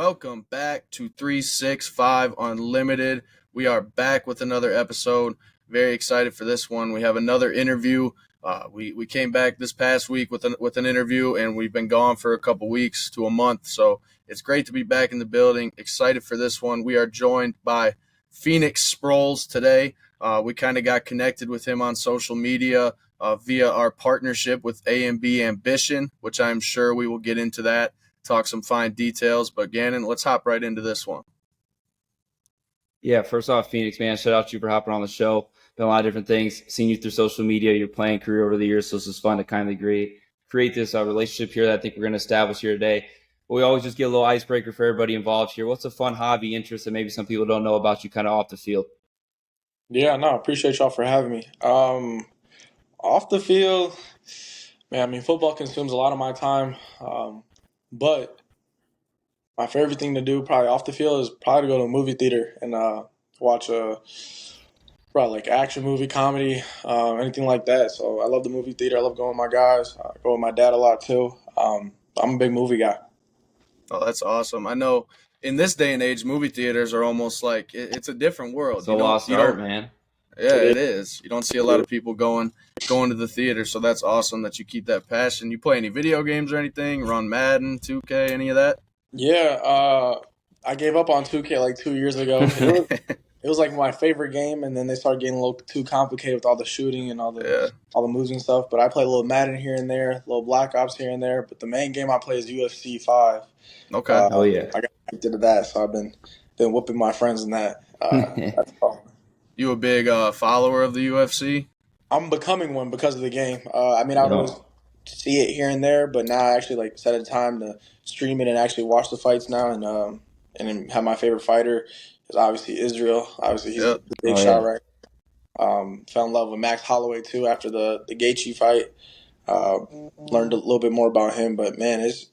Welcome back to 365 Unlimited. We are back with another episode. Very excited for this one. We have another interview. We came back this past week with an interview, and we've been gone for a couple weeks to a month. So it's great to be back in the building. Excited for this one. We are joined by Phoenix Sproles today. We kind of got connected with him on social media via our partnership with AMB Ambition, which I'm sure we will get into that. Talk some fine details, but Gannon, let's hop right into this one. Yeah, first off, Phoenix, man, shout out to you for hopping on the show. Done a lot of different things, seen you through social media, your playing career over the years, so this is fun to kind of create this relationship here that I think we're going to establish here today. But we always just get a little icebreaker for everybody involved here. What's a fun hobby, interest that maybe some people don't know about you kind of off the field? Yeah, no, appreciate y'all for having me. Off the field, man, football consumes a lot of my time. But my favorite thing to do probably off the field is probably to go to a movie theater and watch probably like action movie, comedy, anything like that. So I love the movie theater. I love going with my guys. I go with my dad a lot too. I'm a big movie guy. Oh, that's awesome. I know in this day and age, movie theaters are almost like it's a different world. It's a lost art, man. Yeah, it is. You don't see a lot of people going to the theater, so that's awesome that you keep that passion. You play any video games or anything? Run Madden, 2K, any of that? Yeah, I gave up on 2K like 2 years ago. It was like my favorite game, and then they started getting a little too complicated with all the shooting and all the moves and stuff. But I play a little Madden here and there, a little Black Ops here and there. But the main game I play is UFC 5. Okay. Oh yeah. I got addicted to that, so I've been whooping my friends in that. That's fun. You a big follower of the UFC? I'm becoming one because of the game. I would always see it here and there, but now I actually set a time to stream it and actually watch the fights now, and then have my favorite fighter is obviously Israel. Obviously, he's the big shot, right? Fell in love with Max Holloway too after the Gaethje fight. Learned a little bit more about him, but man, it's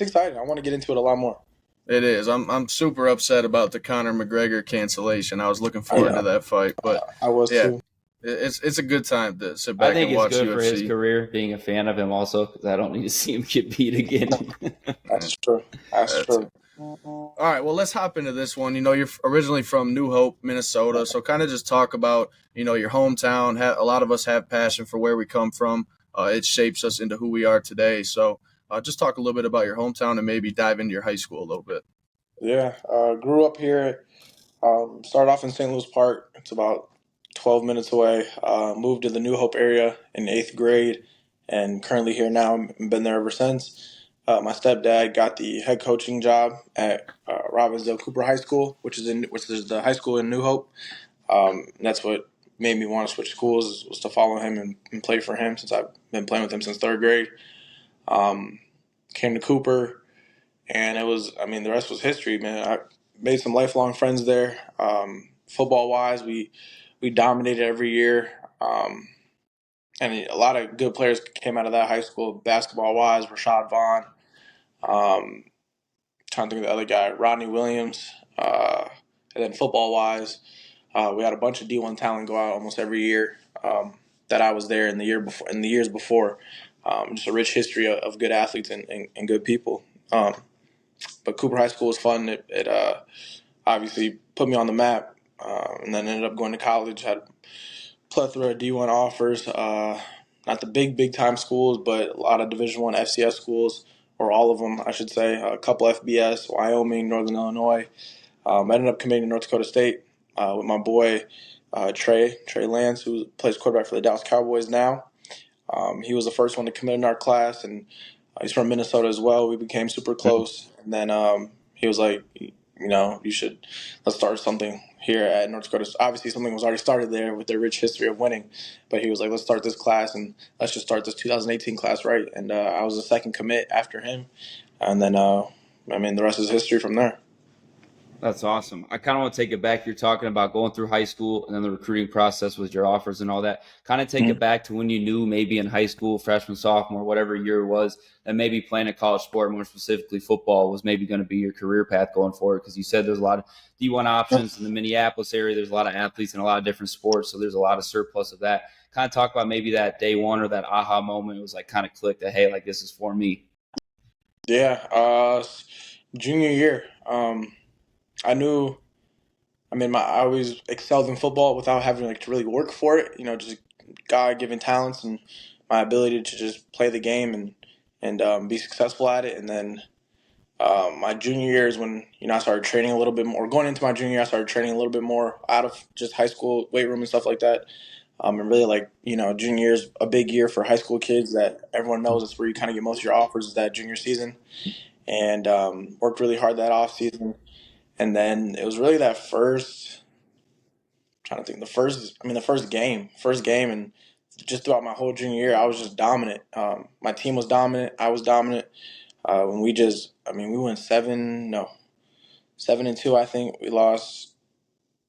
exciting. I want to get into it a lot more. It is. I'm super upset about the Conor McGregor cancellation. I was looking forward to that fight, but I was too. It's a good time to sit back and watch UFC. I think it's good for his career, being a fan of him also, because I don't need to see him get beat again. That's true. That's true. All right, well, let's hop into this one. You're originally from New Hope, Minnesota, so kind of just talk about, your hometown. A lot of us have passion for where we come from. It shapes us into who we are today. So just talk a little bit about your hometown and maybe dive into your high school a little bit. Yeah, grew up here. Started off in St. Louis Park. It's about 12 minutes away. Moved to the New Hope area in 8th grade, and currently here now. I've been there ever since. My stepdad got the head coaching job at Robbinsdale Cooper High School, which is the high school in New Hope. That's what made me want to switch schools, was to follow him and play for him, since I've been playing with him since 3rd grade. Came to Cooper, and it was, the rest was history, man. I made some lifelong friends there. Football-wise, we dominated every year. And a lot of good players came out of that high school. Basketball-wise, Rashad Vaughn. Trying to think of the other guy, Rodney Williams. And then football-wise, we had a bunch of D1 talent go out almost every year that I was there in the years before. Just a rich history of good athletes and good people. But Cooper High School was fun. It obviously put me on the map, and then ended up going to college. Had a plethora of D1 offers. Not the big time schools, but a lot of Division I FCS schools, or all of them, I should say. A couple FBS, Wyoming, Northern Illinois. I ended up committing to North Dakota State with my boy Trey Lance, who plays quarterback for the Dallas Cowboys now. He was the first one to commit in our class, and he's from Minnesota as well. We became super close, and then he was like, let's start something here at North Dakota. Obviously, something was already started there with their rich history of winning, but he was like, let's start this class, and let's just start this 2018 class right. And I was the second commit after him, and then the rest is history from there. That's awesome. I kind of want to take it back. You're talking about going through high school and then the recruiting process with your offers and all that. Kind of take it back to when you knew, maybe in high school, freshman, sophomore, whatever year it was, that maybe playing a college sport, more specifically football, was maybe going to be your career path going forward. Because you said there's a lot of D1 options in the Minneapolis area. There's a lot of athletes in a lot of different sports, so there's a lot of surplus of that. Kind of talk about maybe that day one or that aha moment. It was like kind of clicked that, hey, like this is for me. Yeah. Junior year, I knew. I mean, I always excelled in football without having to really work for it. Just God-given talents and my ability to just play the game and be successful at it. And then my junior year is when I started training a little bit more. Going into my junior year, I started training a little bit more out of just high school weight room and stuff like that. And really, junior year is a big year for high school kids that everyone knows. It's where you kind of get most of your offers is that junior season. And worked really hard that off season. And then it was really that first. Trying to think the first game, and just throughout my whole junior year, I was just dominant. My team was dominant. I was dominant. When we went 7-2. I think we lost.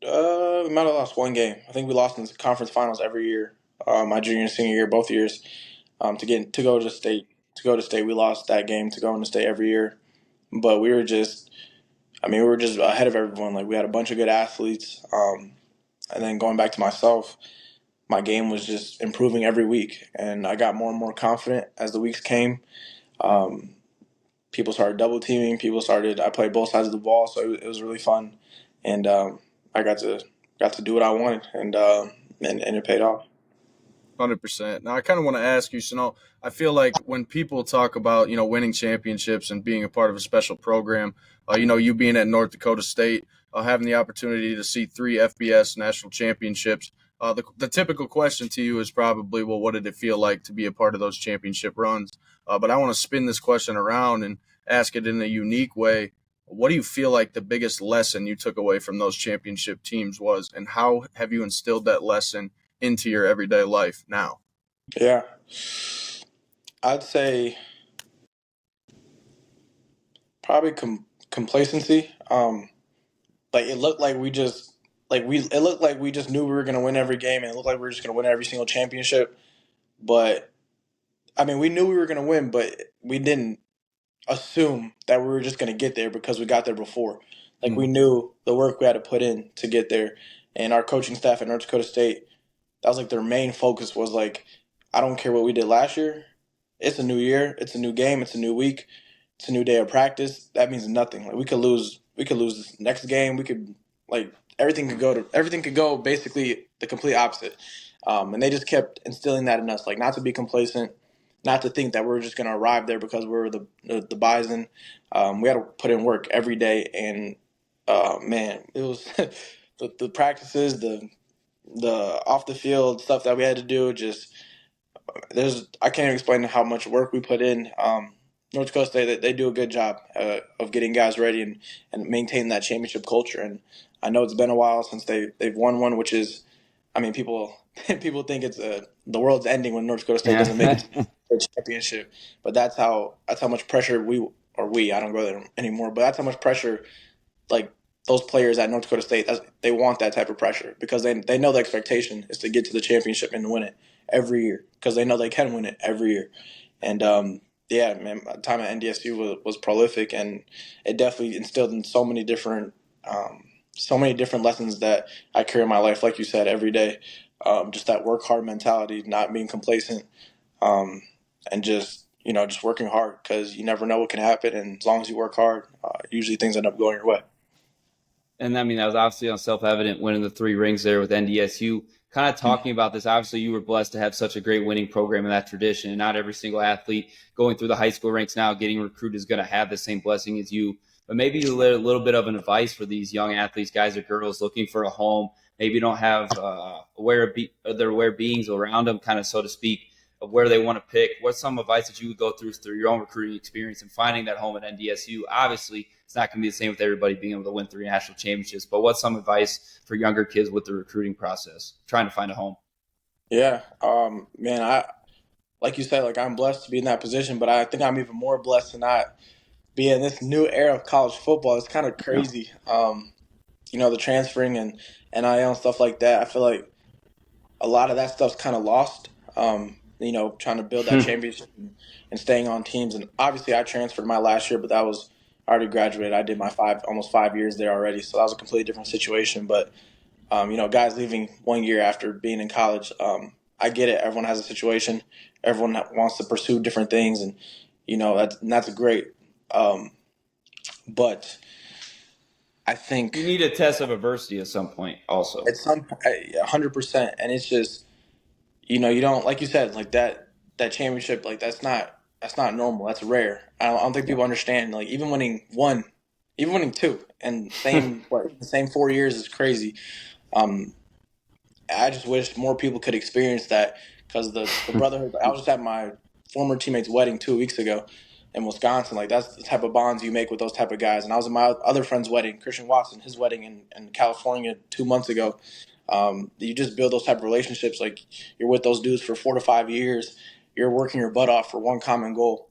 We might have lost one game. I think we lost in the conference finals every year. My junior and senior year, both years. To go to state, we lost that game to go into state every year. But we were just ahead of everyone. Like, we had a bunch of good athletes. And then going back to myself, my game was just improving every week, and I got more and more confident as the weeks came. People started double teaming. I played both sides of the ball, so it was really fun, and I got to do what I wanted, and it paid off. 100%. Now, I kind of want to ask you, so I feel like when people talk about, winning championships and being a part of a special program, you being at North Dakota State, having the opportunity to see 3 FBS national championships, the typical question to you is probably, well, what did it feel like to be a part of those championship runs? But I want to spin this question around and ask it in a unique way. What do you feel like the biggest lesson you took away from those championship teams was, and how have you instilled that lesson into your everyday life now? Yeah, I'd say probably complacency. It looked like we just knew we were gonna win every game, and it looked like we were just gonna win every single championship. But I mean, we knew we were gonna win, but we didn't assume that we were just gonna get there because we got there before. Like, we knew the work we had to put in to get there, and our coaching staff at North Dakota State, that was like their main focus was like, I don't care what we did last year. It's a new year. It's a new game. It's a new week. It's a new day of practice. That means nothing. Like, we could lose this next game. We could everything could go basically the complete opposite. And they just kept instilling that in us, like, not to be complacent, not to think that we were just going to arrive there because we were the Bison. We had to put in work every day, and man, it was the practices, the off the field stuff that we had to do. I can't even explain how much work we put in. North Dakota State, they do a good job of getting guys ready and maintaining that championship culture. And I know it's been a while since they've won one, which is, I mean, people think it's the world's ending when North Dakota State doesn't make it to the championship. But that's how much pressure I don't go there anymore. But that's how much pressure, like, those players at North Dakota State, they want that type of pressure because they know the expectation is to get to the championship and win it every year because they know they can win it every year. And yeah, man, my time at NDSU was prolific, and it definitely instilled in so many different lessons that I carry in my life, like you said, every day. Just that work hard mentality, not being complacent, and just working hard because you never know what can happen. And as long as you work hard, usually things end up going your way. And I mean, that was obviously self-evident winning the 3 rings there with NDSU. Kind of talking about this, obviously you were blessed to have such a great winning program in that tradition. And not every single athlete going through the high school ranks now getting recruited is going to have the same blessing as you. But maybe a little bit of an advice for these young athletes, guys or girls looking for a home. Maybe don't have their aware beings around them, kind of so to speak, of where they want to pick. What's some advice that you would go through your own recruiting experience and finding that home at NDSU? Obviously, it's not going to be the same with everybody being able to win 3 national championships, but what's some advice for younger kids with the recruiting process, trying to find a home? Yeah, man, like you said, like, I'm blessed to be in that position, but I think I'm even more blessed to not be in this new era of college football. It's kind of crazy. The transferring and NIL and stuff like that. I feel like a lot of that stuff's kind of lost. Trying to build that championship and staying on teams. And obviously I transferred my last year, but I already graduated. I did my almost 5 years there already. So that was a completely different situation. But, guys leaving 1 year after being in college, I get it. Everyone has a situation. Everyone wants to pursue different things. And, that's great. But I think You need a test of adversity at some point also. at some 100%, and it's just you don't like you said like that championship like that's not normal. That's rare. I don't think people understand like even winning one, even winning two, and the same 4 years is crazy. Um, I just wish more people could experience that because the brotherhood. I was just at my former teammate's wedding 2 weeks ago in Wisconsin. Like that's the type of bonds you make with those type of guys. And I was at my other friend's wedding, Christian Watson, his wedding in California 2 months ago. You just build those type of relationships. Like you're with those dudes for 4 to 5 years. You're working your butt off for one common goal.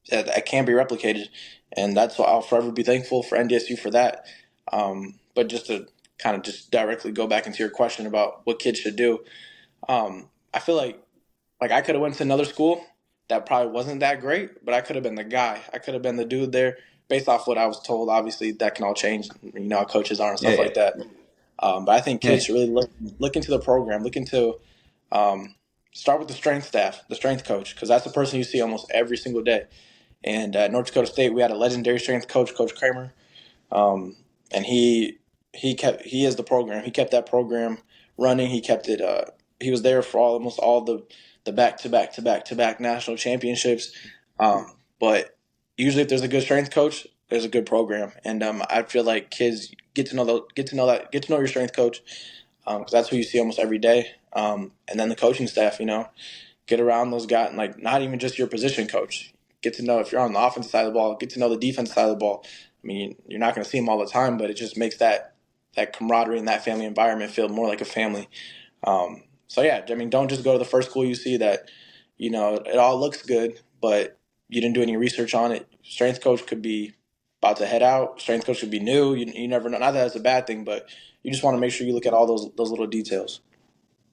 That can't be replicated, and that's why I'll forever be thankful for NDSU for that. But just to kind of just directly go back into your question about what kids should do, I feel like I could have went to another school that probably wasn't that great, but I could have been the guy. I could have been the dude there based off what I was told. Obviously, that can all change. You know how coaches are and stuff like that. But I think kids should really look into the program, look into start with the strength staff, the strength coach, because that's the person you see almost every single day. And at North Dakota State, we had a legendary strength coach, Coach Kramer, and he is the program. He kept that program running. He kept it. He was there for almost all the back-to-back national championships. But usually, if there's a good strength coach, there's a good program, and I feel like kids get to know your strength coach because that's who you see almost every day. And then the coaching staff, get around those guys, and like not even just your position coach. Get to know if you're on the offensive side of the ball. Get to know the defensive side of the ball. I mean, you're not going to see them all the time, but it just makes that camaraderie and that family environment feel more like a family. So yeah, I mean, don't just go to the first school you see that, it all looks good, but you didn't do any research on it. Strength coach could be about to head out. Strength coach could be new. You never know. Not that that's a bad thing, but you just want to make sure you look at all those little details.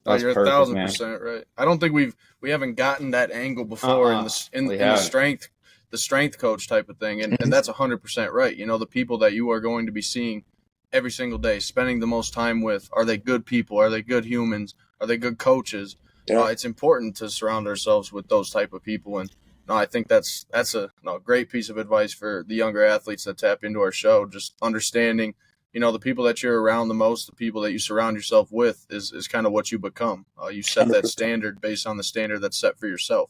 That's you're perfect, 1,000% right. I don't think we haven't gotten that angle before in the strength coach type of thing, and that's 100% right. The people that you are going to be seeing every single day, spending the most time with, are they good people? Are they good humans? Are they good coaches? Yeah. It's important to surround ourselves with those type of people, and I think that's a great piece of advice for the younger athletes that tap into our show. Just understanding. The people that you're around the most, the people that you surround yourself with is kind of what you become. You set that standard based on the standard that's set for yourself.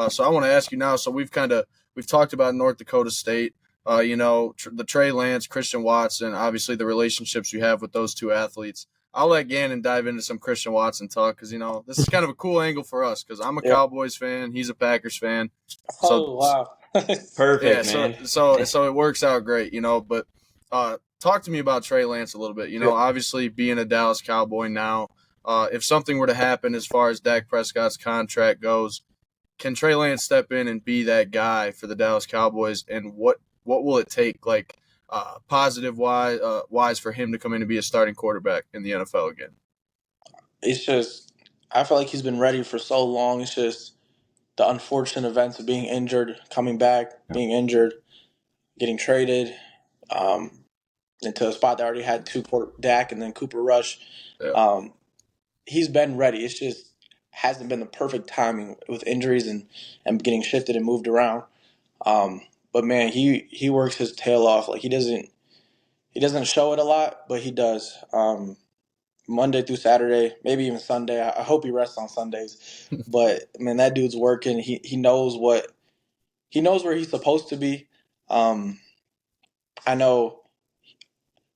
So I want to ask you now, so we've talked about North Dakota State, the Trey Lance, Christian Watson, obviously the relationships you have with those two athletes. I'll let Gannon dive into some Christian Watson talk because, this is kind of a cool angle for us because I'm a Cowboys fan. He's a Packers fan. So, wow. Perfect, man. So it works out great, but talk to me about Trey Lance a little bit. Obviously being a Dallas Cowboy now, if something were to happen as far as Dak Prescott's contract goes, can Trey Lance step in and be that guy for the Dallas Cowboys? And what will it take, positive wise for him to come in and be a starting quarterback in the NFL again? It's just, I feel like he's been ready for so long. It's just the unfortunate events of being injured, coming back, being injured, getting traded, into a spot that already had Dak and then Cooper Rush. Yeah. He's been ready. It's just hasn't been the perfect timing with injuries and getting shifted and moved around. But man, he works his tail off. Like he doesn't show it a lot, but he does. Monday through Saturday, maybe even Sunday. I hope he rests on Sundays. But man, that dude's working. He knows where he's supposed to be. I know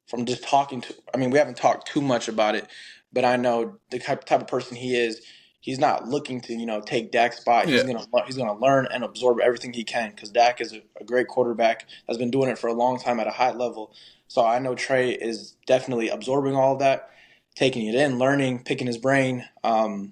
from just talking to, we haven't talked too much about it, but I know the type of person he is. He's not looking to, take Dak's spot. He's gonna learn and absorb everything he can because Dak is a great quarterback, has been doing it for a long time at a high level. So I know Trey is definitely absorbing all of that, taking it in, learning, picking his brain. And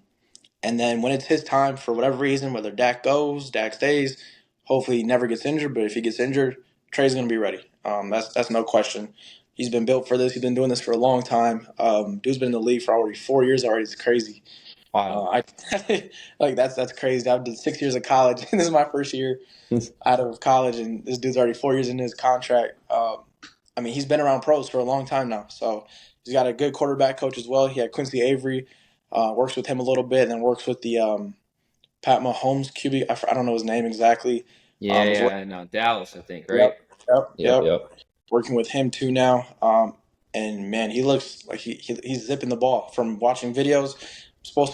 then when it's his time, for whatever reason, whether Dak goes, Dak stays, hopefully he never gets injured. But if he gets injured, Trey's gonna be ready. That's no question. He's been built for this. He's been doing this for a long time. Dude's been in the league for already 4 years already. It's crazy. Wow. That's crazy. I did 6 years of college. This is my first year out of college, and this dude's already 4 years into his contract. He's been around pros for a long time now. So he's got a good quarterback coach as well. He had Quincy Avery, works with him a little bit, and then works with the Pat Mahomes QB. I don't know his name exactly. No, Dallas, I think, right? Yep. Working with him too now. And man, he looks like he's zipping the ball from watching videos.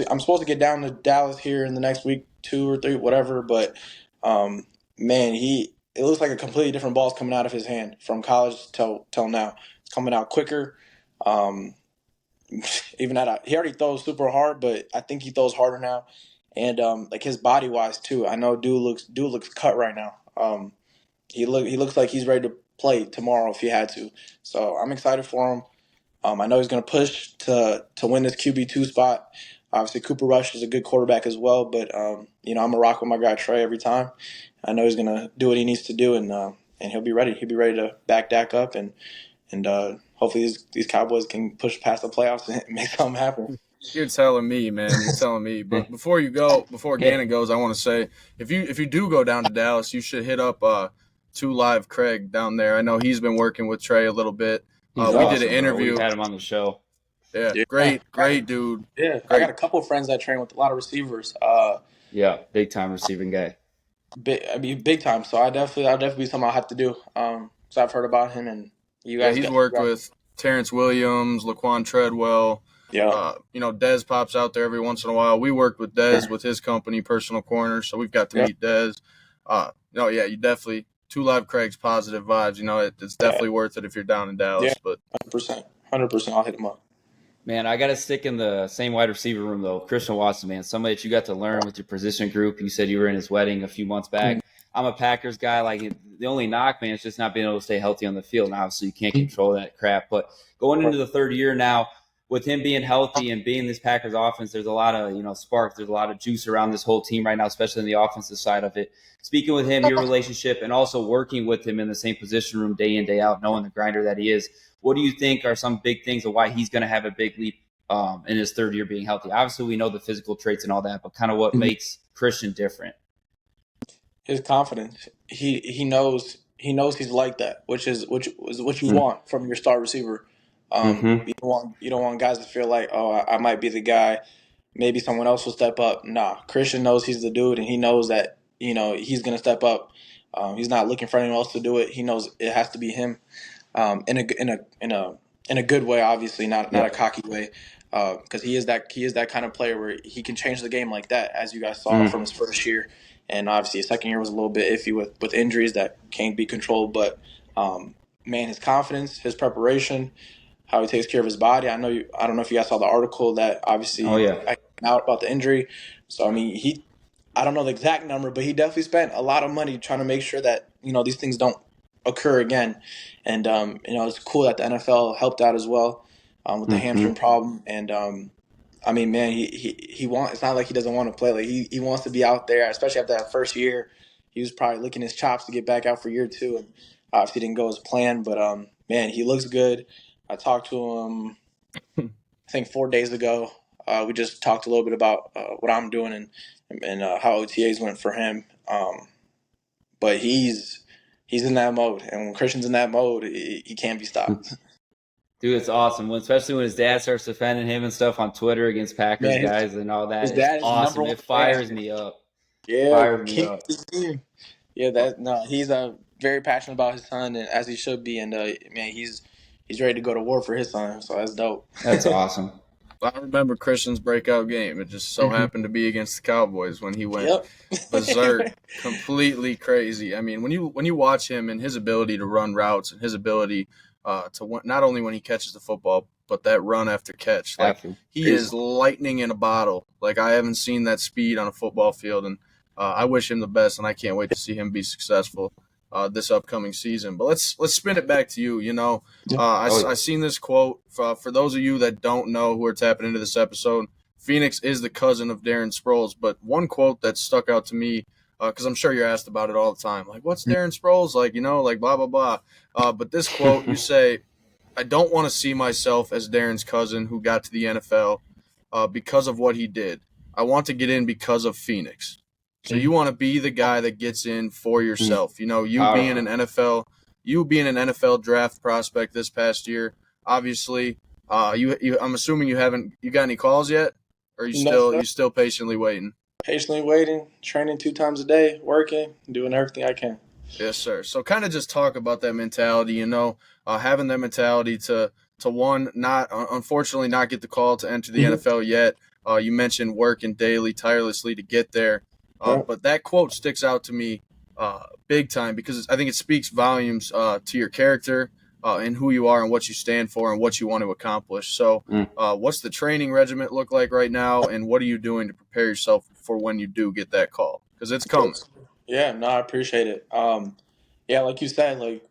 I'm supposed to get down to Dallas here in the next week, 2 or 3, whatever. But man, it looks like a completely different ball is coming out of his hand from college till now. It's coming out quicker. Even he already throws super hard, but I think he throws harder now. And like his body wise too. I know dude looks cut right now. He looks like he's ready to play tomorrow if he had to. So I'm excited for him. I know he's going to push to win this QB2 spot. Obviously, Cooper Rush is a good quarterback as well, but I'm gonna rock with my guy Trey every time. I know he's going to do what he needs to do, and he'll be ready. He'll be ready to back Dak up, and hopefully these Cowboys can push past the playoffs and make something happen. You're telling me, man. You're telling me. But before Gannon goes, I want to say if you do go down to Dallas, you should hit up 2 Live Craig down there. I know he's been working with Trey a little bit. We did an interview. We had him on the show. Yeah. Great dude. Yeah, great. I got a couple of friends that train with a lot of receivers. Big time receiving guy. Big time. So I'll definitely be something I'll have to do. So I've heard about him, and you guys. He's worked with Terrence Williams, Laquan Treadwell. Yeah. Dez pops out there every once in a while. We worked with Dez with his company, Personal Corner, so we've got to meet Dez. You definitely 2 Live Craig's positive vibes. It's definitely worth it if you're down in Dallas. Yeah, but 100%, I'll hit him up. Man, I got to stick in the same wide receiver room, though. Christian Watson, man, somebody that you got to learn with your position group. You said you were in his wedding a few months back. I'm a Packers guy. Like, the only knock, man, is just not being able to stay healthy on the field. And obviously, you can't control that crap. But going into the third year now, with him being healthy and being this Packers offense, there's a lot of, spark. There's a lot of juice around this whole team right now, especially in the offensive side of it. Speaking with him, your relationship, and also working with him in the same position room day in, day out, knowing the grinder that he is, what do you think are some big things of why he's going to have a big leap in his third year being healthy? Obviously, we know the physical traits and all that, but kind of what makes Christian different? His confidence. He knows he's like that, which is what you want from your star receiver. You don't want guys to feel like, oh, I might be the guy. Maybe someone else will step up. Nah, Christian knows he's the dude, and he knows that he's gonna step up. He's not looking for anyone else to do it. He knows it has to be him. In a good way, obviously, not a cocky way, because he is that kind of player where he can change the game like that, as you guys saw from his first year, and obviously his second year was a little bit iffy with injuries that can't be controlled. But man, his confidence, his preparation, how he takes care of his body. I don't know if you guys saw the article that obviously came out about the injury. So I mean, I don't know the exact number, but he definitely spent a lot of money trying to make sure that these things don't occur again. And it's cool that the NFL helped out as well with the hamstring problem. And I mean, man, he wants. It's not like he doesn't want to play. Like he wants to be out there, especially after that first year. He was probably licking his chops to get back out for year 2, and obviously didn't go as planned. But man, he looks good. I talked to him, I think 4 days ago. We just talked a little bit about what I'm doing and how OTAs went for him. But he's in that mode, and when Christian's in that mode, he can't be stopped. Dude, it's awesome. Especially when his dad starts defending him and stuff on Twitter against Packers guys and all that. His dad is awesome. It fires me up. Yeah, fires me up. Yeah, he's very passionate about his son, and as he should be. And man, he's ready to go to war for his son. So that's dope. That's awesome. I remember Christian's breakout game. It just so happened to be against the Cowboys when he went berserk, completely crazy. I mean, when you watch him and his ability to run routes and his ability to not only when he catches the football, but that run after catch, like he is lightning in a bottle. Like I haven't seen that speed on a football field, and I wish him the best, and I can't wait to see him be successful this upcoming season. But let's spin it back to you. I seen this quote for those of you that don't know who are tapping into this episode. Phoenix is the cousin of Darren Sproles, but one quote that stuck out to me because I'm sure you're asked about it all the time, like what's Darren Sproles like, like blah blah blah. But this quote, you say, I don't want to see myself as Darren's cousin who got to the NFL because of what he did. I want to get in because of Phoenix. So you want to be the guy that gets in for yourself. You being an NFL draft prospect this past year. Obviously, I'm assuming you got any calls yet, or you still patiently waiting? Patiently waiting, training 2 times a day, working, doing everything I can. Yes, sir. So kind of just talk about that mentality, having that mentality to one, not unfortunately not get the call to enter the NFL yet. You mentioned working daily, tirelessly to get there. Right. But that quote sticks out to me big time because I think it speaks volumes to your character and who you are and what you stand for and what you want to accomplish. So what's the training regimen look like right now, and what are you doing to prepare yourself for when you do get that call? Because it's coming. Yeah, no, I appreciate it. Yeah, like you said, like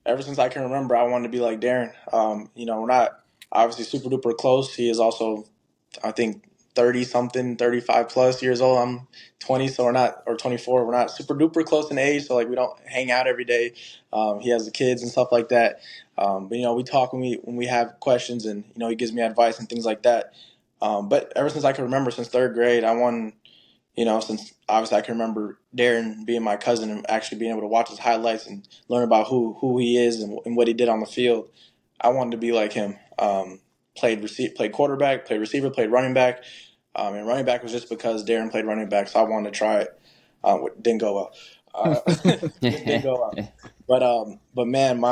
ever since I can remember, I wanted to be like Darren. We're not obviously super duper close. He is also, I think, 30 something, 35 plus years old. I'm 20, so we're not, or 24. We're not super duper close in age. So like we don't hang out every day. He has the kids and stuff like that. But we talk when we have questions, and he gives me advice and things like that. But ever since I can remember, since third grade, I won. Since obviously I can remember Darren being my cousin and actually being able to watch his highlights and learn about who he is and what he did on the field, I wanted to be like him. Played quarterback, played receiver, played running back, and running back was just because Darren played running back, so I wanted to try it. Didn't go well. Didn't go well. But man,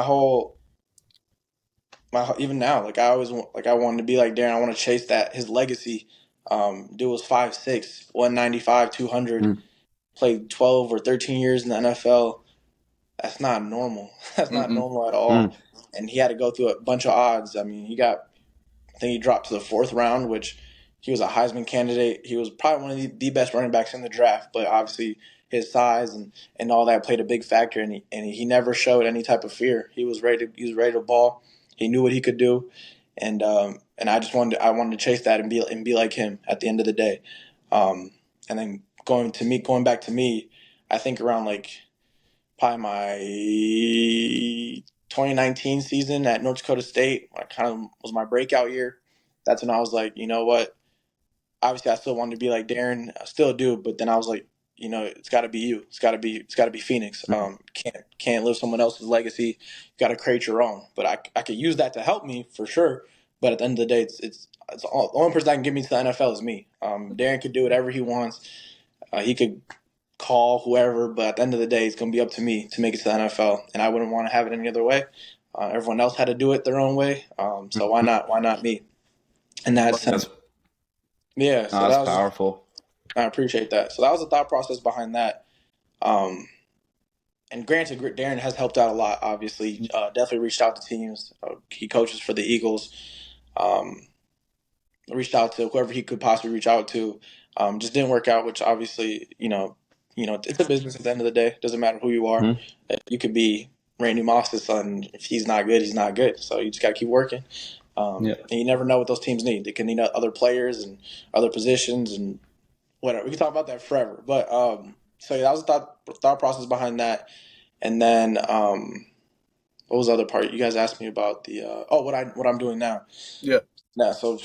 even now, like I always I wanted to be like Darren. I want to chase his legacy. Dude was 5'6", 195, 200. Played 12 or 13 years in the NFL. That's not normal. That's not Mm-mm. normal at all. And he had to go through a bunch of odds. I mean, I think he dropped to the fourth round, which he was a Heisman candidate. He was probably one of the best running backs in the draft, but obviously his size and all that played a big factor. And he never showed any type of fear. He was ready to ball. He knew what he could do, and I wanted to chase that and be like him at the end of the day. And then going back to me, I think around like probably my 2019 season at North Dakota State, when I kind of was my breakout year. That's when I was like, you know what? Obviously, I still wanted to be like Darren. I still do, but then I was like, it's got to be you. It's got to be Phoenix. Can't live someone else's legacy. You got to create your own. But I could use that to help me for sure. But at the end of the day, it's the only person that can get me to the NFL is me. Darren could do whatever he wants. He could call whoever, but at the end of the day, it's going to be up to me to make it to the NFL, and I wouldn't want to have it any other way. Everyone else had to do it their own way, so why not? Why not me? In that sense, yeah. So That's that was powerful. I appreciate that. So that was the thought process behind that. And granted, Darren has helped out a lot. Obviously, definitely reached out to teams. He coaches for the Eagles. Reached out to whoever he could possibly reach out to. Just didn't work out, which obviously, it's a business at the end of the day. It doesn't matter who you are. You could be Randy Moss's son. If he's not good, he's not good. So you just got to keep working. And you never know what those teams need. They can need other players and other positions and whatever. We can talk about that forever. But so yeah, that was the thought process behind that. And then what was the other part? You guys asked me about the what I'm doing now. Yeah. Yeah. So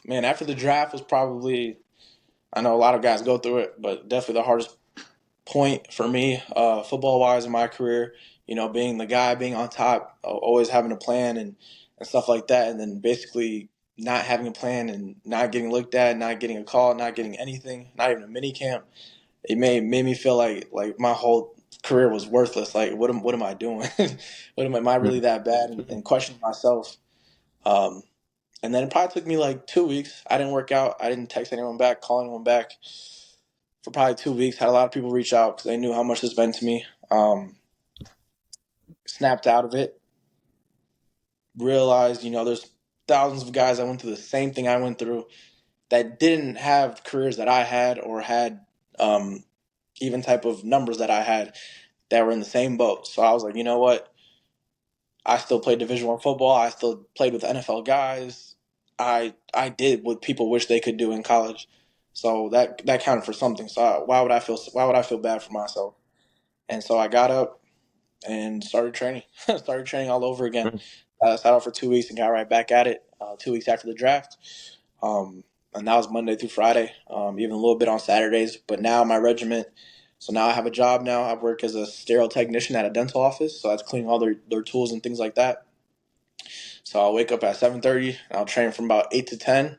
man, after the draft was probably, I know a lot of guys go through it, but definitely the hardest point for me, football wise in my career. Being the guy, being on top, always having a plan and stuff like that, and then basically not having a plan and not getting looked at, not getting a call, not getting anything, not even a mini camp. It made me feel like my whole career was worthless. Like what am I doing? Am I really that bad? And questioning myself. And then it probably took me like 2 weeks. I didn't work out. I didn't text anyone back, call anyone back for probably 2 weeks. Had a lot of people reach out because they knew how much this meant to me. Snapped out of it. Realized, there's thousands of guys that went through the same thing I went through that didn't have careers that I had or had even type of numbers that I had that were in the same boat. So I was like, you know what? I still played Division I football. I still played with NFL guys. I did what people wish they could do in college. So that counted for something. So why would I feel bad for myself? And so I got up and started training. Started training all over again. Sat out for 2 weeks and got right back at it. 2 weeks after the draft. And that was Monday through Friday, even a little bit on Saturdays. But now my regiment, so now I have a job now. I work as a sterile technician at a dental office. So that's cleaning all their tools and things like that. So I'll wake up at 7:30 and I'll train from about 8 to 10.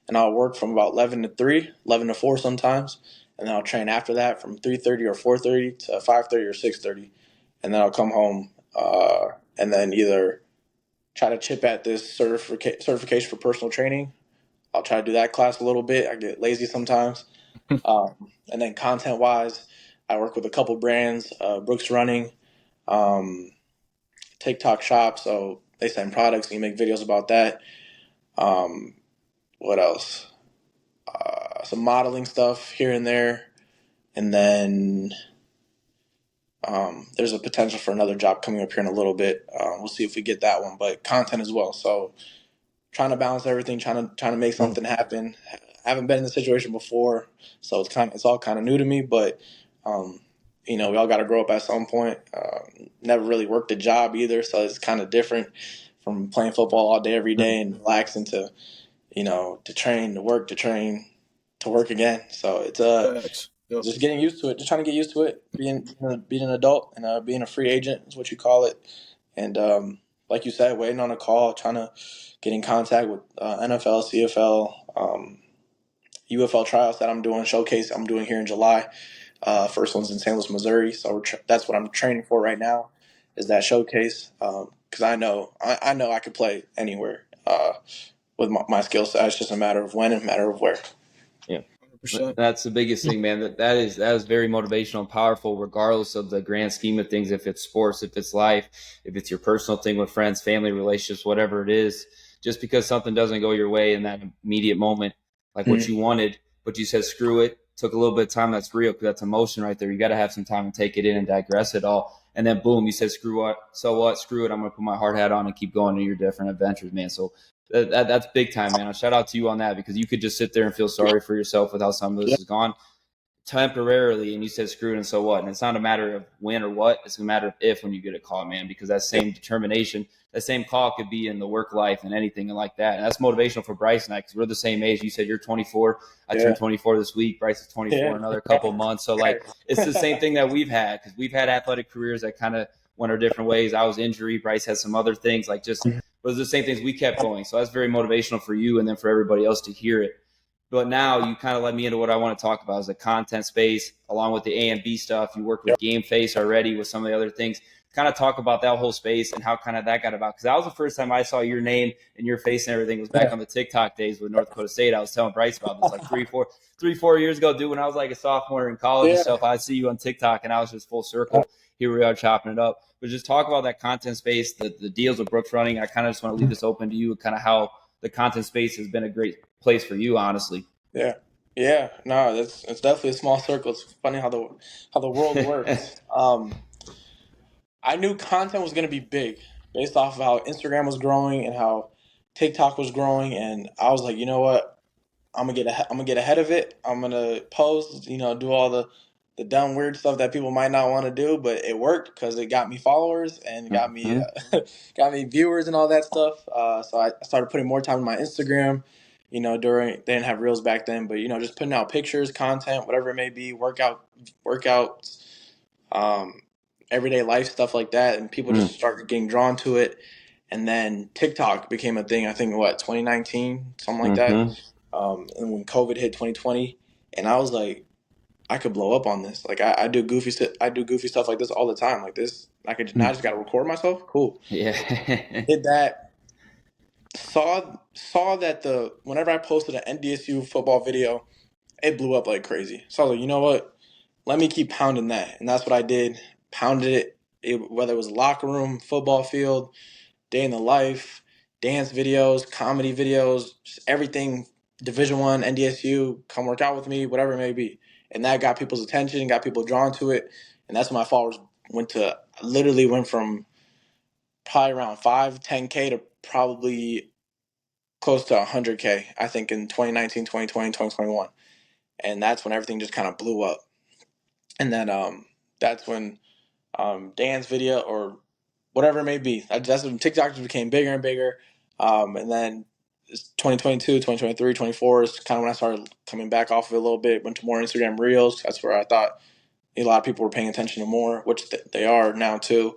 And I'll work from about 11 to 3, 11 to 4 sometimes. And then I'll train after that from 3:30 or 4:30 to 5:30 or 6:30. and then I'll come home and then either try to chip at this certification for personal training. I'll try to do that class a little bit. I get lazy sometimes. And then content-wise, I work with a couple brands, Brooks Running, TikTok Shop, so they send products and you make videos about that. What else? Some modeling stuff here and there. And then there's a potential for another job coming up here in a little bit. We'll see if we get that one, but content as well. So trying to balance everything, trying to make something happen. I haven't been in this situation before, so it's all kind of new to me. But we all got to grow up at some point. Never really worked a job either, so it's kind of different from playing football all day every day and relaxing to to train, to work, to train, to work again. So it's just getting used to it, just trying to get used to it, being an adult and being a free agent is what you call it. And like you said, waiting on a call, trying to get in contact with NFL, CFL, UFL tryouts that I'm doing, showcase I'm doing here in July. First one's in St. Louis, Missouri. So that's what I'm training for right now, is that showcase. Because I know I could play anywhere with my skill set. It's just a matter of when and a matter of where. Yeah. That's the biggest thing, man. That is very motivational and powerful, regardless of the grand scheme of things. If it's sports, if it's life, if it's your personal thing with friends, family, relationships, whatever it is, just because something doesn't go your way in that immediate moment, like what you wanted, but you said, screw it, took a little bit of time. That's real, because that's emotion right there. You got to have some time to take it in and digress it all. And then boom, you said, screw what? So what? Screw it. I'm going to put my hard hat on and keep going to your different adventures, man. So that's big time, man. Shout out to you on that, because you could just sit there and feel sorry for yourself with how some of this is gone temporarily, and you said screw it and so what. And it's not a matter of when or what, it's a matter of if when you get a call, man, because that same determination, that same call could be in the work life and anything like that. And that's motivational for Bryce and I, because we're the same age. You said you're 24. I turned 24 this week. Bryce is 24 in another couple months. So like, it's the same thing that we've had, because we've had athletic careers that kind of went our different ways. I was injury. Bryce had some other things, like just was the same things. We kept going. So that's very motivational for you, and then for everybody else to hear it. But now you kind of led me into what I want to talk about, is the content space, along with the AMB stuff. You work with Game Face already with some of the other things. Kind of talk about that whole space and how kind of that got about. Because that was the first time I saw your name and your face and everything was back on the TikTok days with North Dakota State. I was telling Bryce about this like three, 4 years ago, dude, when I was like a sophomore in college and stuff. I see you on TikTok, and I was just full circle. Here we are chopping it up. But just talk about that content space, the deals with Brooks Running. I kind of just want to leave this open to you, kind of how the content space has been a great place for you, honestly. Yeah. No, it's definitely a small circle. It's funny how the world works. I knew content was going to be big based off of how Instagram was growing and how TikTok was growing, and I was like, you know what, I'm gonna get ahead of it. I'm gonna post, do all the dumb weird stuff that people might not want to do, but it worked because it got me followers and got me got me viewers and all that stuff. So I started putting more time on my Instagram. They didn't have reels back then, but just putting out pictures, content, whatever it may be, workouts, everyday life stuff like that, and people just started getting drawn to it. And then TikTok became a thing. I think 2019, something like that. And when COVID hit 2020, and I was like, I could blow up on this. Like I do goofy stuff like this all the time. Like this, I just got to record myself. Cool. Yeah. Did that. Saw that whenever I posted an NDSU football video, it blew up like crazy. So I was like, you know what? Let me keep pounding that, and that's what I did. Pounded it, whether it was locker room, football field, day in the life, dance videos, comedy videos, just everything. Division I, NDSU, come work out with me, whatever it may be. And that got people's attention, got people drawn to it. And that's when my followers literally went from probably around 10K to probably close to 100K, I think, in 2019, 2020, 2021. And that's when everything just kind of blew up. And then that's when dance video or whatever it may be, that's when TikTok just became bigger and bigger. And then 2022, 2023, 24 is kind of when I started coming back off of it a little bit, went to more Instagram Reels. That's where I thought a lot of people were paying attention to more, which they are now too.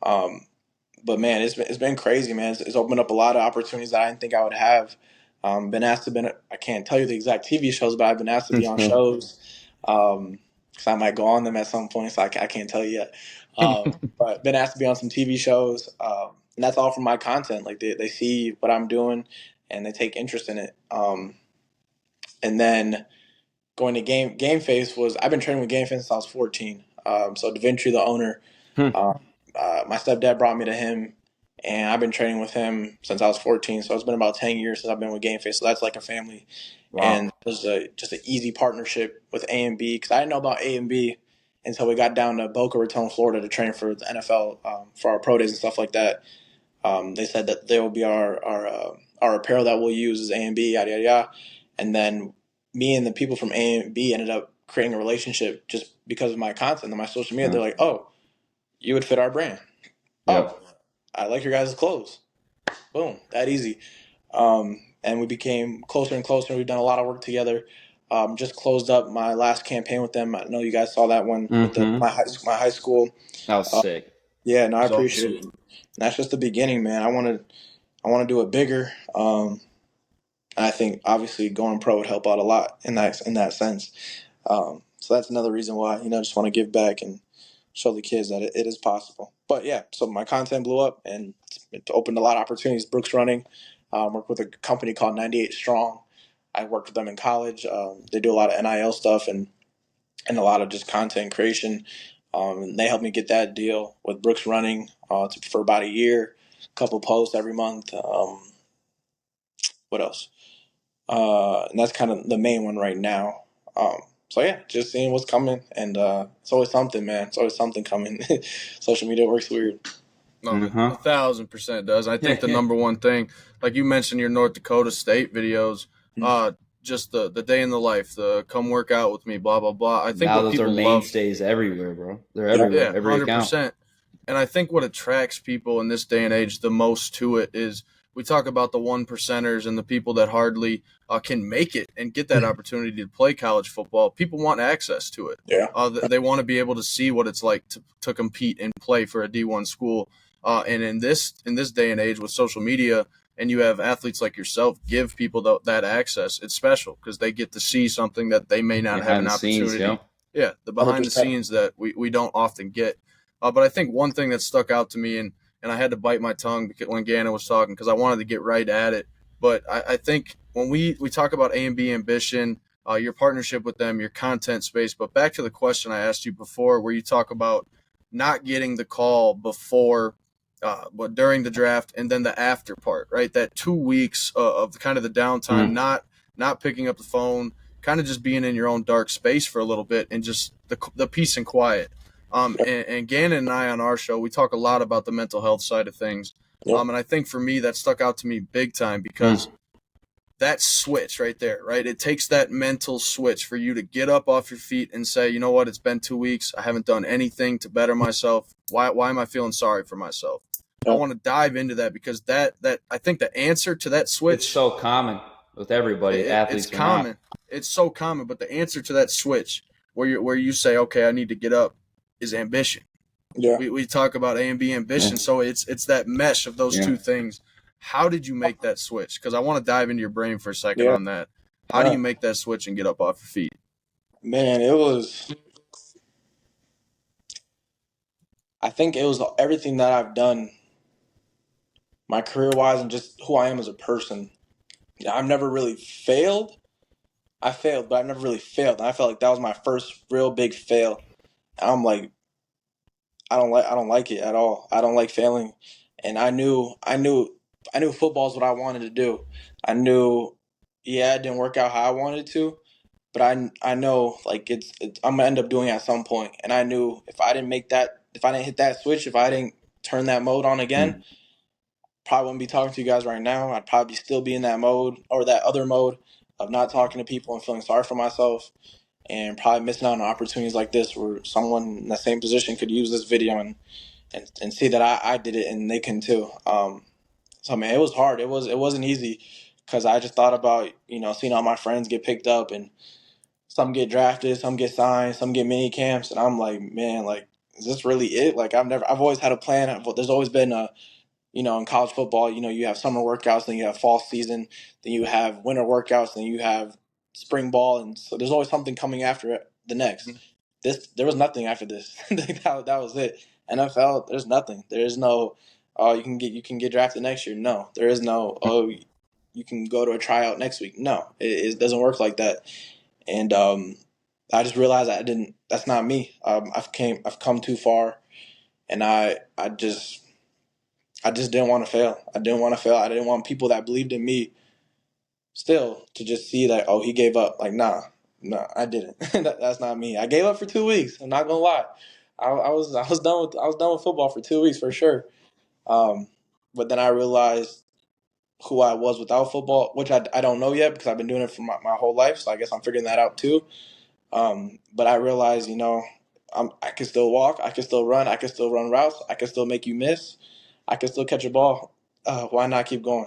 But man, it's been crazy, man. It's opened up a lot of opportunities that I didn't think I would have. Been asked to I can't tell you the exact TV shows, but I've been asked to be on shows. Because I might go on them at some point, so I can't tell you yet. But been asked to be on some TV shows, and that's all from my content. Like they see what I'm doing, and they take interest in it. And then going to Game Face was I've been training with Game Face since I was 14. So Devintry, the owner, uh, my stepdad brought me to him, and I've been training with him since I was 14. So it's been about 10 years since I've been with Game Face. So that's like a family. Wow. And it was just an easy partnership with AMB because I didn't know about AMB until we got down to Boca Raton, Florida to train for the NFL for our pro days and stuff like that. They said that they will be our apparel that we'll use is AMB, yada, yada, yada. And then me and the people from AMB ended up creating a relationship just because of my content and my social media. They're like, oh, you would fit our brand. Yep. Oh, I like your guys' clothes. Boom, that easy. And we became closer and closer. We've done a lot of work together. Just closed up my last campaign with them. I know you guys saw that one with my high school. That was sick. Yeah, no, I That's appreciate it. And that's just the beginning, man. I want to do it bigger. I think obviously going pro would help out a lot in that sense. So that's another reason why just want to give back and show the kids that it is possible. But yeah, so my content blew up and it opened a lot of opportunities. Brooks Running, worked with a company called 98 Strong. I worked with them in college. They do a lot of NIL stuff and a lot of just content creation. And they helped me get that deal with Brooks Running for about a year, a couple posts every month. What else? And that's kind of the main one right now. So yeah, just seeing what's coming, and it's always something, man. It's always something coming. Social media works weird. No, 1,000% does. I think the number one thing, like you mentioned, your North Dakota State videos, just the day in the life, the come work out with me, blah blah blah. I think now what those people are mainstays everywhere, bro. They're everywhere, every 100%. Account. And I think what attracts people in this day and age the most to it is we talk about the 1%ers and the people that hardly can make it and get that opportunity to play college football. People want access to it. Yeah. They want to be able to see what it's like to compete and play for a D1 school. And in this day and age with social media, and you have athletes like yourself give people that access, it's special because they get to see something that they may not have an opportunity. Yeah, the behind the scenes that we don't often get. But I think one thing that stuck out to me, and I had to bite my tongue when Gannon was talking because I wanted to get right at it. But I think when we talk about AMB Ambition, your partnership with them, your content space, but back to the question I asked you before where you talk about not getting the call before but during the draft and then the after part, right? That 2 weeks of kind of the downtime, not picking up the phone, kind of just being in your own dark space for a little bit and just the peace and quiet. And Gannon and I on our show, we talk a lot about the mental health side of things. And I think for me, that stuck out to me big time because that switch right there, right? It takes that mental switch for you to get up off your feet and say, you know what, it's been 2 weeks. I haven't done anything to better myself. Why am I feeling sorry for myself? I want to dive into that because that I think the answer to that switch. It's so common with everybody, athletes. It's common. It's so common, but the answer to that switch where you say, okay, I need to get up is ambition. Yeah. We talk about AMB Ambition, so it's that mesh of those two things. How did you make that switch? Because I want to dive into your brain for a second on that. How do you make that switch and get up off your feet? Man, I think it was everything that I've done, my career-wise and just who I am as a person. I've never really failed. I failed, but I've never really failed. And I felt like that was my first real big fail. And I'm like, I don't like it at all. I don't like failing. And I knew football is what I wanted to do. I knew, it didn't work out how I wanted it to, but I know like it's I'm gonna end up doing it at some point. And I knew if I didn't hit that switch, if I didn't turn that mode on again, probably wouldn't be talking to you guys right now. I'd probably still be in that mode or that other mode of not talking to people and feeling sorry for myself, and probably missing out on opportunities like this where someone in the same position could use this video and see that I did it and they can too. So man, it was hard. It wasn't easy because I just thought about seeing all my friends get picked up and some get drafted, some get signed, some get mini camps, and I'm like, man, like is this really it? Like I've always had a plan. There's always been in college football, you have summer workouts, then you have fall season, then you have winter workouts, then you have spring ball, and so there's always something coming after the next. There was nothing after this. that was it. NFL, there's nothing. There is no, oh, you can get drafted next year. No, there is no, oh, you can go to a tryout next week. No, it doesn't work like that. And I just realized that's not me. I've come too far, and I just didn't want to fail. I didn't want to fail. I didn't want people that believed in me still to just see that, oh, he gave up. Like, nah, I didn't. That's not me. I gave up for 2 weeks. I'm not gonna lie. I was done with football for 2 weeks for sure. But then I realized who I was without football, which I don't know yet because I've been doing it for my whole life. So I guess I'm figuring that out too. But I realized, I can still walk, I can still run, I can still run routes, I can still make you miss, I can still catch a ball. Why not keep going?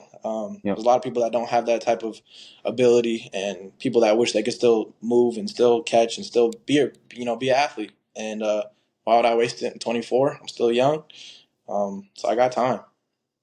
There's a lot of people that don't have that type of ability, and people that wish they could still move and still catch and still be an athlete. And why would I waste it? 24. I'm still young, so I got time.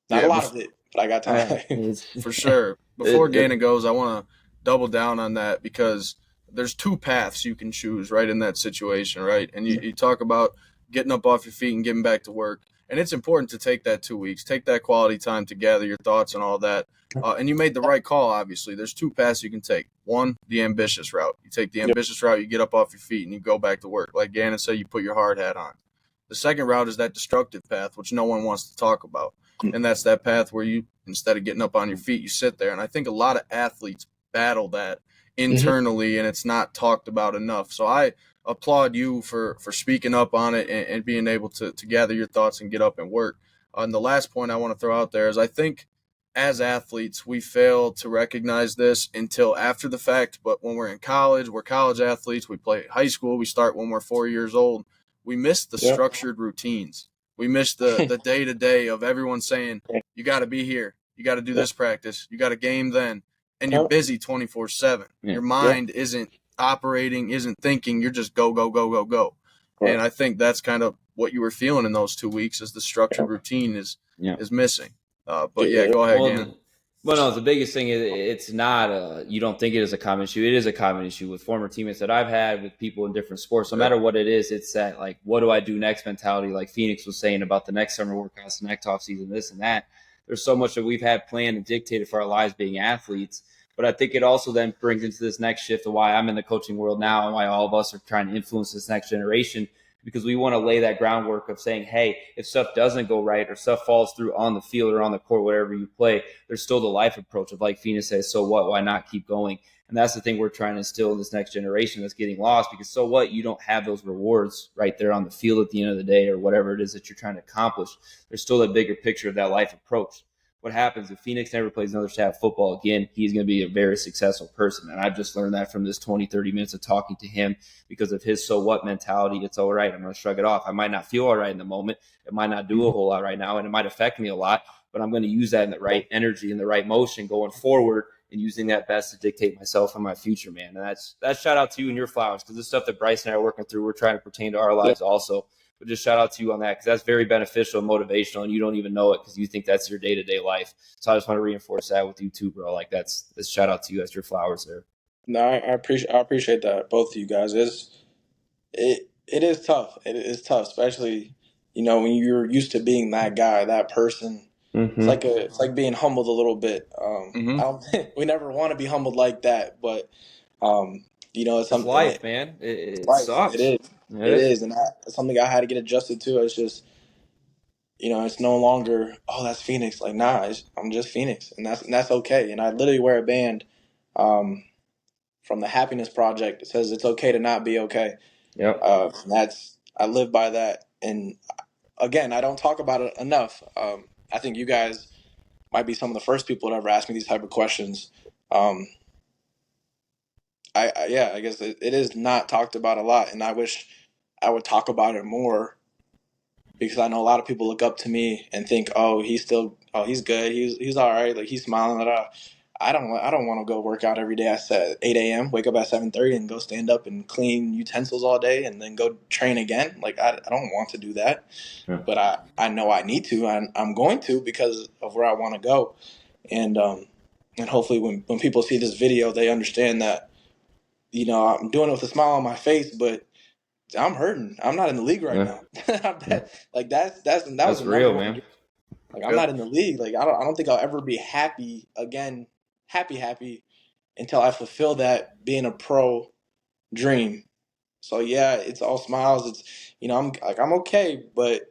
Not a lot of it, but I got time. For sure. Before Gannon goes, I want to double down on that because there's two paths you can choose right in that situation, right? And you talk about getting up off your feet and getting back to work. And it's important to take that 2 weeks, take that quality time to gather your thoughts and all that. And you made the right call, obviously. There's two paths you can take. One, the ambitious route. You take the ambitious route, you get up off your feet, and you go back to work. Like Gannon said, you put your hard hat on. The second route is that destructive path, which no one wants to talk about. And that's that path where you, instead of getting up on your feet, you sit there. And I think a lot of athletes battle that internally, and it's not talked about enough. So I applaud you for speaking up on it and being able to gather your thoughts and get up and work. And the last point I want to throw out there is I think as athletes, we fail to recognize this until after the fact. But when we're in college, we're college athletes. We play high school. We start when we're 4 years old. We miss the structured routines. We miss the day-to-day of everyone saying, you got to be here. You got to do this practice. You got a game then. And you're busy 24/7. Your mind isn't operating, isn't thinking. You're just go, go, go, go, go. Right. And I think that's kind of what you were feeling in those 2 weeks is the structured routine is missing. But, go ahead, Gannon. Well, no, the biggest thing is it's not you don't think it is a common issue. It is a common issue with former teammates that I've had with people in different sports. No matter what it is, it's that, like, what do I do next mentality, like Phoenix was saying about the next summer workouts, the next offseason, this and that. There's so much that we've had planned and dictated for our lives being athletes. But I think it also then brings into this next shift of why I'm in the coaching world now and why all of us are trying to influence this next generation, because we want to lay that groundwork of saying, hey, if stuff doesn't go right or stuff falls through on the field or on the court, whatever you play, there's still the life approach of, like Phoenix says, so what, why not keep going? And that's the thing we're trying to instill in this next generation that's getting lost, because so what, you don't have those rewards right there on the field at the end of the day or whatever it is that you're trying to accomplish. There's still that bigger picture of that life approach. What happens if Phoenix never plays another shot of football again, he's going to be a very successful person. And I've just learned that from this 20, 30 minutes of talking to him because of his so what mentality. It's all right. I'm going to shrug it off. I might not feel all right in the moment. It might not do a whole lot right now, and it might affect me a lot, but I'm going to use that in the right energy and the right motion going forward and using that best to dictate myself and my future, man. And that's shout out to you and your flowers, because this stuff that Bryce and I are working through, we're trying to pertain to our lives also. But just shout out to you on that, because that's very beneficial and motivational, and you don't even know it because you think that's your day-to-day life. So I just want to reinforce that with you too, bro. Like that's shout out to you. That's your flowers there. No, I appreciate that, both of you guys. It is tough. It is tough, especially when you're used to being that guy, that person. Mm-hmm. It's like being humbled a little bit. We never want to be humbled like that, but it's something. Life, man. It life. Sucks. It is. It is, and it's something I had to get adjusted to. It's just, it's no longer, oh, that's Phoenix. Like, nah, I'm just Phoenix, and that's okay. And I literally wear a band from the Happiness Project. It says it's okay to not be okay. Yep. I live by that, and again, I don't talk about it enough. I think you guys might be some of the first people to ever ask me these type of questions. I guess it is not talked about a lot, and I wish I would talk about it more, because I know a lot of people look up to me and think, oh, he's good, he's all right, like he's smiling. I don't want to go work out every day at 8 a.m., wake up at 7:30 and go stand up and clean utensils all day and then go train again. Like I don't want to do that, but I know I need to. I'm going to, because of where I want to go, and hopefully when people see this video, they understand that. I'm doing it with a smile on my face, but I'm hurting. I'm not in the league right now. Like that was That's the number real, one. man. Like I'm not in the league. Like I don't think I'll ever be happy again, happy until I fulfill that being a pro dream. So yeah, it's all smiles. It's I'm okay, but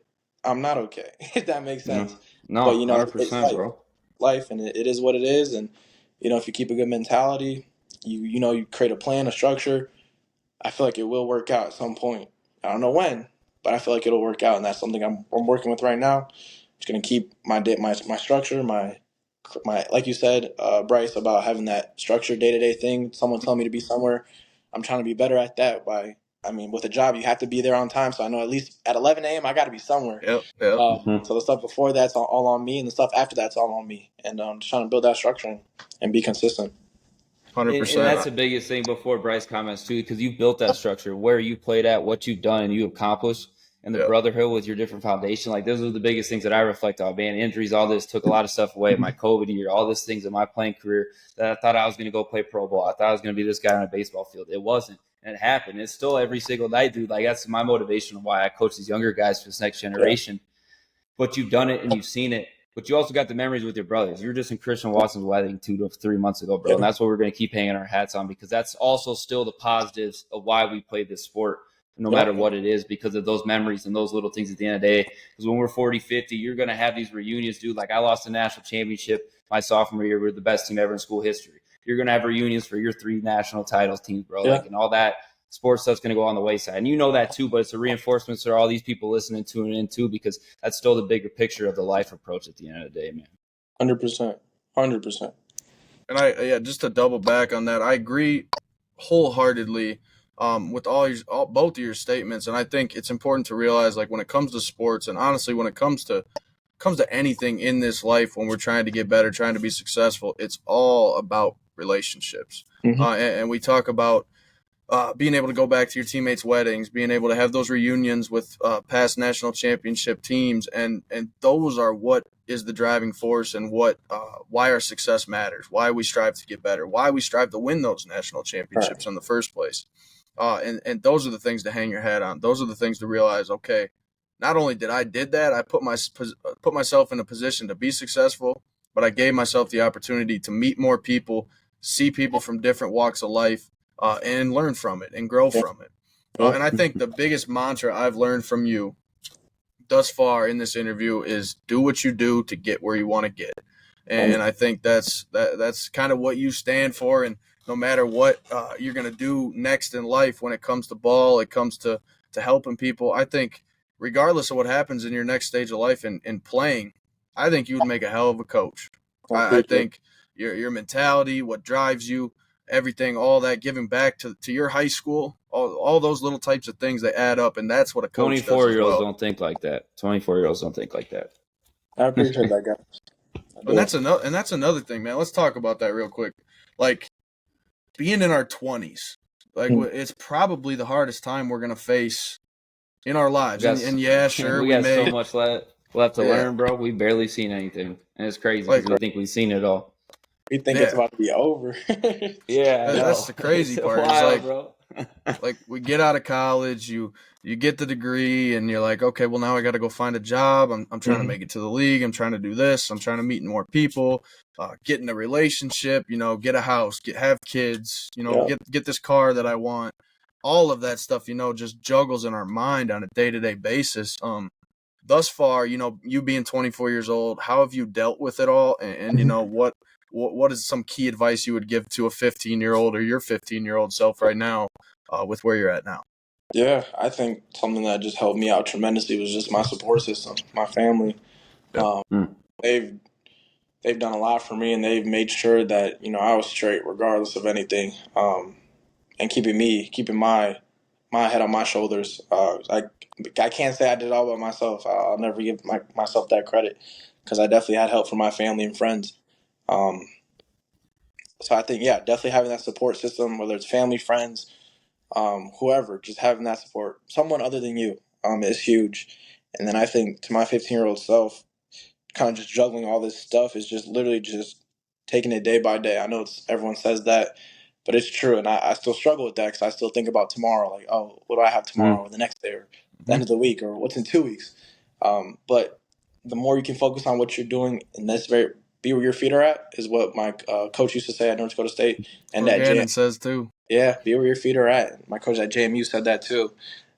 I'm not okay. If that makes sense. No, But 100%, it's bro. life, and it is what it is. And if you keep a good mentality, you create a plan, a structure. I feel like it will work out at some point. I don't know when, but I feel like it'll work out, and that's something I'm working with right now. Just gonna keep my structure, my like you said, Bryce, about having that structured day-to-day thing. Someone telling me to be somewhere, I'm trying to be better at that. With a job, you have to be there on time, so I know at least at 11 a.m. I got to be somewhere. Yep. So the stuff before that's all on me, and the stuff after that's all on me. And just trying to build that structure and be consistent. 100%. And that's the biggest thing before Bryce comments too, because you built that structure, where you played at, what you've done, and you accomplished, and the brotherhood with your different foundation. Like those are the biggest things that I reflect on. Man, injuries, all this took a lot of stuff away. My COVID year, all these things in my playing career that I thought I was going to go play pro ball. I thought I was going to be this guy on a baseball field. It wasn't, and it happened. It's still every single night, dude. Like that's my motivation of why I coach these younger guys for this next generation. But you've done it and you've seen it. But you also got the memories with your brothers. You were just in Christian Watson's wedding 2 to 3 months ago, bro. And that's what we're going to keep hanging our hats on, because that's also still the positives of why we play this sport, no matter what it is, because of those memories and those little things at the end of the day. Because when we're 40, 50, you're going to have these reunions, dude. Like I lost a national championship my sophomore year. We're the best team ever in school history. You're going to have reunions for your 3 national titles teams, bro. Yeah. Like, and all that sports stuff's going to go on the wayside. And you know that too, but it's a reinforcement to all these people listening to it in too, because that's still the bigger picture of the life approach at the end of the day, man. 100%. 100%. And just to double back on that, I agree wholeheartedly with both of your statements. And I think it's important to realize, like, when it comes to sports, and honestly, when it comes to anything in this life, when we're trying to get better, trying to be successful, it's all about relationships. Mm-hmm. And we talk about being able to go back to your teammates' weddings, being able to have those reunions with past national championship teams, and those are what is the driving force, and what why our success matters, why we strive to get better, why we strive to win those national championships in the first place. And those are the things to hang your hat on. Those are the things to realize, okay, not only did that, I put myself in a position to be successful, but I gave myself the opportunity to meet more people, see people from different walks of life, and learn from it and grow from it. And I think the biggest mantra I've learned from you thus far in this interview is do what you do to get where you want to get. And I think that's kind of what you stand for. And no matter what you're going to do next in life, when it comes to ball, it comes to helping people, I think regardless of what happens in your next stage of life in playing, I think you would make a hell of a coach. I think your mentality, what drives you, everything, all that, giving back to your high school, all those little types of things, they add up, and that's what a coach does. 24-year-olds don't think like that. 24-year-olds don't think like that. I appreciate that, guy. And that's another thing, man. Let's talk about that real quick. Like, being in our 20s, like it's probably the hardest time we're gonna face in our lives. And yeah, sure, we got so much left to learn, bro. We barely seen anything, and it's crazy because we think we've seen it all. We think it's about to be over. That's the crazy part. Wild, it's like, bro. like we get out of college, you get the degree, and you're like, okay, well now I got to go find a job. I'm trying to make it to the league. I'm trying to do this. I'm trying to meet more people, get in a relationship, get a house, have kids, get this car that I want. All of that stuff, just juggles in our mind on a day-to-day basis. Thus far, you being 24 years old, how have you dealt with it all? And what is some key advice you would give to a 15-year-old or your 15-year-old self right now with where you're at now? Yeah, I think something that just helped me out tremendously was just my support system, my family. They've done a lot for me, and they've made sure that I was straight regardless of anything, and keeping my head on my shoulders. I can't say I did it all by myself. I'll never give myself that credit, because I definitely had help from my family and friends. So I think, definitely having that support system, whether it's family, friends, whoever, just having that support, someone other than you, is huge. And then I think to my 15-year-old self, kind of just juggling all this stuff is just literally just taking it day by day. I know everyone says that, but it's true. And I still struggle with that because I still think about tomorrow. Like, oh, what do I have tomorrow or the next day or the end of the week or what's in 2 weeks? But the more you can focus on what you're doing and be where your feet are at is what my coach used to say at North Dakota State and Or at Gannon JMU. says too. Yeah, be where your feet are at. My coach at JMU said that too.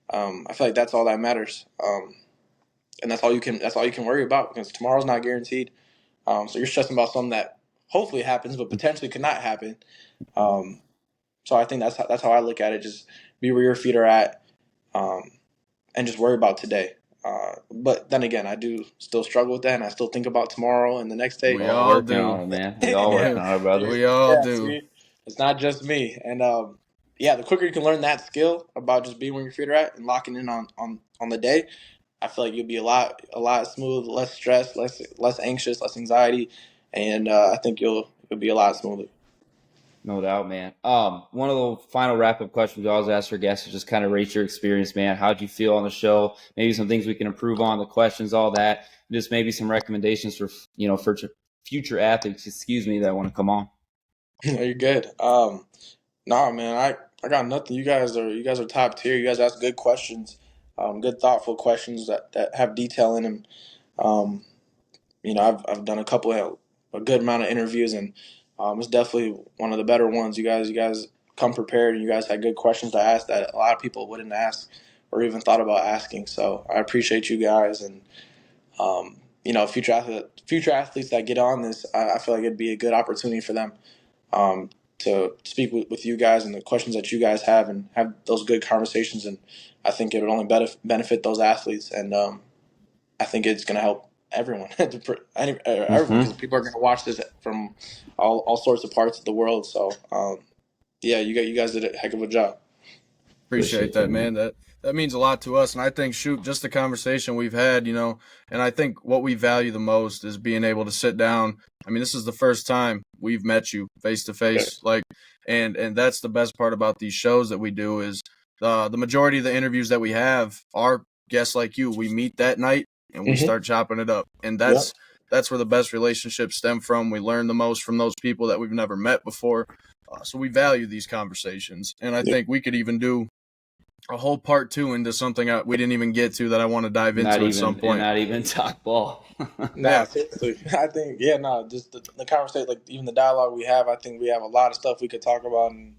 I feel like that's all that matters, and that's all you can worry about because tomorrow's not guaranteed. So you're stressing about something that hopefully happens, but potentially could not happen. So I think that's how I look at it. Just be where your feet are at, and just worry about today. But then again, I do still struggle with that, and I still think about tomorrow and the next day. We all all working do. on it, man. We all working on it, brother. We all Yeah, do. see, it's not just me. And yeah, the quicker you can learn that skill about just being where your feet are at and locking in on the day, I feel like you'll be a lot smooth, less stressed, less anxious, less anxiety, and I think you'll be a lot smoother. No doubt, man. One of the final wrap-up questions we always ask our guests is just kind of rate your experience, man. How'd you feel on the show? Maybe some things we can improve on, the questions, all that. Just maybe some recommendations for future athletes, that want to come on. You're good. Nah, man, I got nothing. You guys are top tier. You guys ask good questions, good thoughtful questions that have detail in them. I've done a good amount of interviews, and it's definitely one of the better ones. You guys come prepared, and you guys had good questions to ask that a lot of people wouldn't ask or even thought about asking. So I appreciate you guys, and future athletes that get on this, I feel like it'd be a good opportunity for them to speak with you guys and the questions that you guys have and have those good conversations. And I think it would only benefit those athletes, and I think it's going to help everyone, everyone, because people are going to watch this from all sorts of parts of the world. So, yeah, you guys did a heck of a job. Appreciate that, man. That means a lot to us. And I think, just the conversation we've had, and I think what we value the most is being able to sit down. I mean, this is the first time we've met you face to face, and that's the best part about these shows that we do is the majority of the interviews that we have are guests like you. We meet that night and we start chopping it up, and that's where the best relationships stem from. We learn the most from those people that we've never met before. So we value these conversations, and I think we could even do a whole part 2 into something we didn't even get to that I want to dive into at some point. Not even talk ball. Nah, seriously. I think, just the conversation, like even the dialogue we have, I think we have a lot of stuff we could talk about. And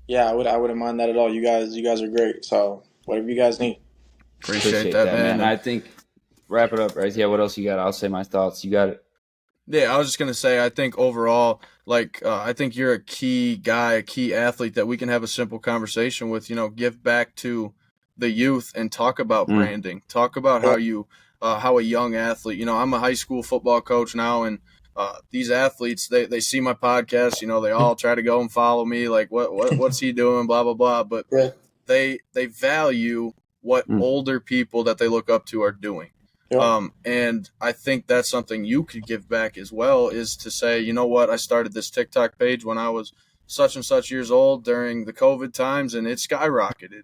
yeah, I wouldn't mind that at all. You guys are great. So whatever you guys need. Appreciate that, man. And I think wrap it up, Bryce. Yeah, what else you got? I'll say my thoughts. You got it. Yeah, I was just going to say, I think overall, I think you're a key guy, a key athlete that we can have a simple conversation with, give back to the youth and talk about branding, talk about how a young athlete, I'm a high school football coach now, and these athletes, they see my podcast, they all try to go and follow me, like, what's he doing, blah, blah, blah. But they value what older people that they look up to are doing. And I think that's something you could give back as well, is to say, you know what, I started this TikTok page when I was such and such years old during the COVID times, and it skyrocketed.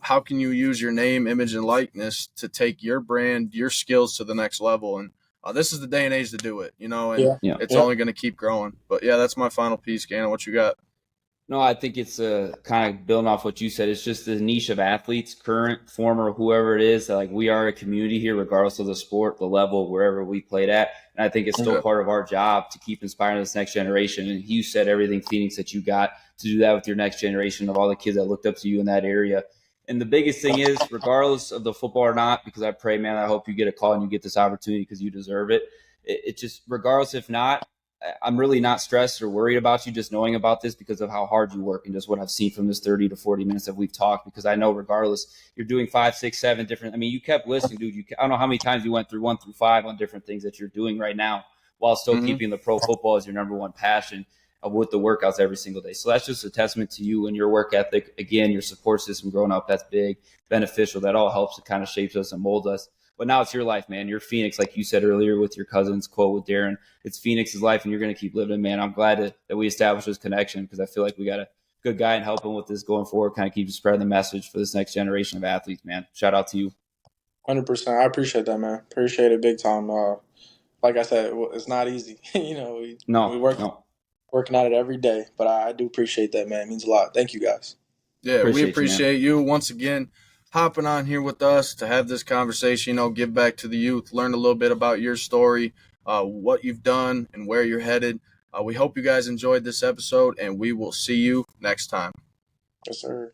How can you use your name, image, and likeness to take your brand, your skills to the next level? And this is the day and age to do it, and it's only going to keep growing. But yeah, that's my final piece. Gannon, what you got? No, I think it's kind of building off what you said. It's just the niche of athletes, current, former, whoever it is. Like, we are a community here, regardless of the sport, the level, wherever we played at. And I think it's still part of our job to keep inspiring this next generation. And you said everything, Phoenix, that you got to do that with your next generation of all the kids that looked up to you in that area. And the biggest thing is, regardless of the football or not, because I pray, man, I hope you get a call and you get this opportunity because you deserve it. It just, regardless if not, I'm really not stressed or worried about you just knowing about this because of how hard you work and just what I've seen from this 30 to 40 minutes that we've talked, because I know regardless, you're doing 5, 6, 7 different. I mean, you kept listening, dude. I don't know how many times you went through 1 through 5 on different things that you're doing right now while still keeping the pro football as your number one passion with the workouts every single day. So that's just a testament to you and your work ethic. Again, your support system growing up, that's big, beneficial. That all helps. It kind of shapes us and molds us. But now it's your life, man. You're Phoenix, like you said earlier with your cousin's quote with Darren. It's Phoenix's life, and you're going to keep living, man. I'm glad that we established this connection because I feel like we got a good guy and helping with this going forward, kind of keep spreading the message for this next generation of athletes, man. Shout out to you. 100%. I appreciate that, man. Appreciate it big time. Like I said, it's not easy. We work working at it every day. But I do appreciate that, man. It means a lot. Thank you, guys. Yeah, we Appreciate appreciate you once again hopping on here with us to have this conversation, give back to the youth, learn a little bit about your story, what you've done, and where you're headed. We hope you guys enjoyed this episode, and we will see you next time. Yes, sir.